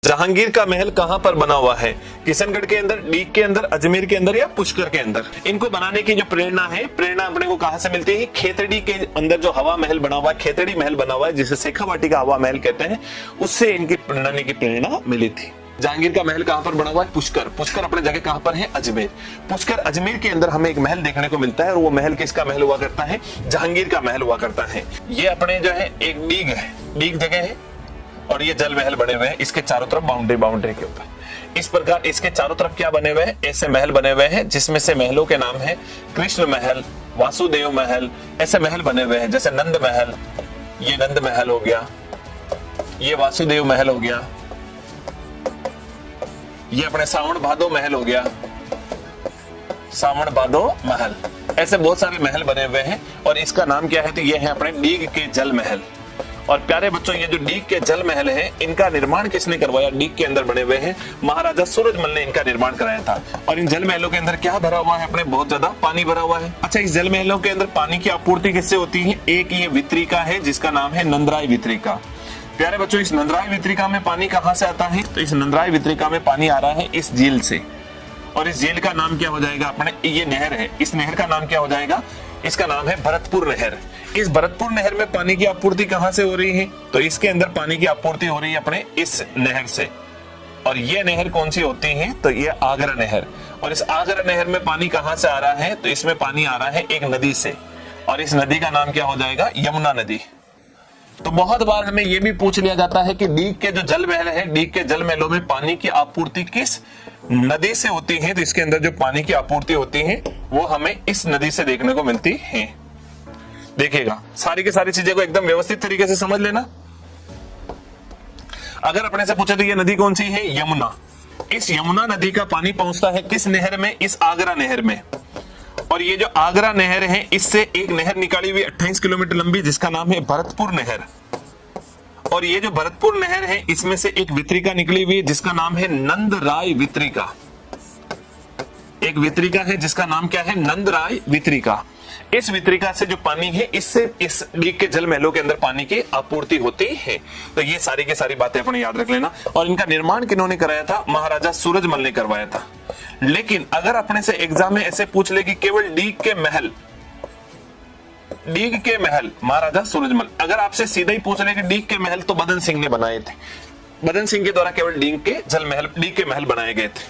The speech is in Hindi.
जहांगीर का महल कहां पर बना हुआ है? किशनगढ़ के अंदर, डीग के अंदर, अजमेर के अंदर या पुष्कर के अंदर? इनको बनाने की जो प्रेरणा है, प्रेरणा अपने को कहां से मिलती है? खेतड़ी के अंदर जो हवा महल बना हुआ है, खेतड़ी महल बना हुआ है, जिसे शेखावाटी का हवा महल कहते हैं, उससे इनकी बनाने की प्रेरणा मिली थी। जहांगीर का महल कहां पर बना हुआ है? पुष्कर। पुष्कर अपने जगह कहां पर है? अजमेर। पुष्कर अजमेर के अंदर हमें एक महल देखने को मिलता है और वो महल किसका महल हुआ करता है? जहांगीर का महल हुआ करता है। ये अपने जो है एक डीग है, डीग जगह है और ये जल महल बने हुए हैं इसके चारों तरफ बाउंड्री के ऊपर। इस प्रकार इसके चारों तरफ क्या बने हुए हैं? ऐसे महल बने हुए हैं, जिसमें से महलों के नाम है कृष्ण महल, वासुदेव महल। ऐसे महल बने हुए हैं, जैसे नंद महल, ये नंद महल हो गया, ये वासुदेव महल हो गया, ये अपने सावण भादो महल हो गया, सावण भादो महल। ऐसे बहुत सारे महल बने हुए हैं और इसका नाम क्या है? तो ये है अपने डीग के जल महल। और प्यारे बच्चों, ये जो डीग के जल महल है, इनका निर्माण किसने करवाया? डीग के अंदर बने हुए हैं, महाराजा सूरजमल ने इनका निर्माण कराया था। और इन जल महलों के अंदर क्या भरा हुआ है? अपने बहुत ज्यादा पानी भरा हुआ है। अच्छा, इस जल महलों के अंदर पानी की आपूर्ति किससे होती है? एक ये वितरिका है जिसका नाम है नंदराय वितरिका। प्यारे बच्चों, इस नंदराय वितरिका में पानी कहां से आता है? तो इस नंदराय वितरिका में पानी आ रहा है इस झील से, और इस झील का नाम क्या हो जाएगा? अपने ये नहर है, इस नहर का नाम क्या हो जाएगा? इसका नाम है भरतपुर नहर। इस भरतपुर नहर में पानी की आपूर्ति कहां से हो रही है? तो इसके अंदर पानी की आपूर्ति हो रही है अपने इस नहर से। और ये नहर कौन सी होती है? तो ये आगरा नहर। और इस आगरा नहर में पानी कहां से आ रहा है? तो इसमें पानी आ रहा है एक नदी से, और इस नदी का नाम क्या हो जाएगा? यमुना नदी। तो बहुत बार हमें यह भी पूछ लिया जाता है कि डीग के जो जल महल है, डीग के जल महलों में पानी की आपूर्ति किस नदी से होती है? तो इसके अंदर जो पानी की आपूर्ति होती है वो हमें इस नदी से देखने को मिलती है। देखिएगा, सारी की सारी चीजें को एकदम व्यवस्थित तरीके से समझ लेना। अगर अपने से पूछे तो ये नदी कौन सी है? यमुना। इस यमुना नदी का पानी पहुंचता है किस नहर में? इस आगरा नहर में। और ये जो आगरा नहर है, इससे एक नहर निकाली हुई 28 किलोमीटर लंबी, जिसका नाम है भरतपुर नहर। और ये जो भरतपुर नहर है, इसमें से एक वितरिका निकली हुई है जिसका नाम है नंदराय वितरिका। एक वितरिका है जिसका नाम क्या है? नंदराय वितरिका। इस वितरिका से जो पानी है, इससे इस डीग के जल महलों के अंदर पानी की आपूर्ति होती है। तो ये सारी की सारी बातें अपने याद रख लेना। और इनका निर्माण किन्होंने कराया था? महाराजा सूरजमल ने करवाया था। लेकिन अगर अपने से एग्जाम में ऐसे पूछ ले कि केवल डीग के महल महाराजा सूरजमल, अगर आपसे सीधा ही पूछ ले कि डीग के महल तो बदन सिंह ने बनाए थे, बदन सिंह के द्वारा केवल डीग के महल बनाए गए थे।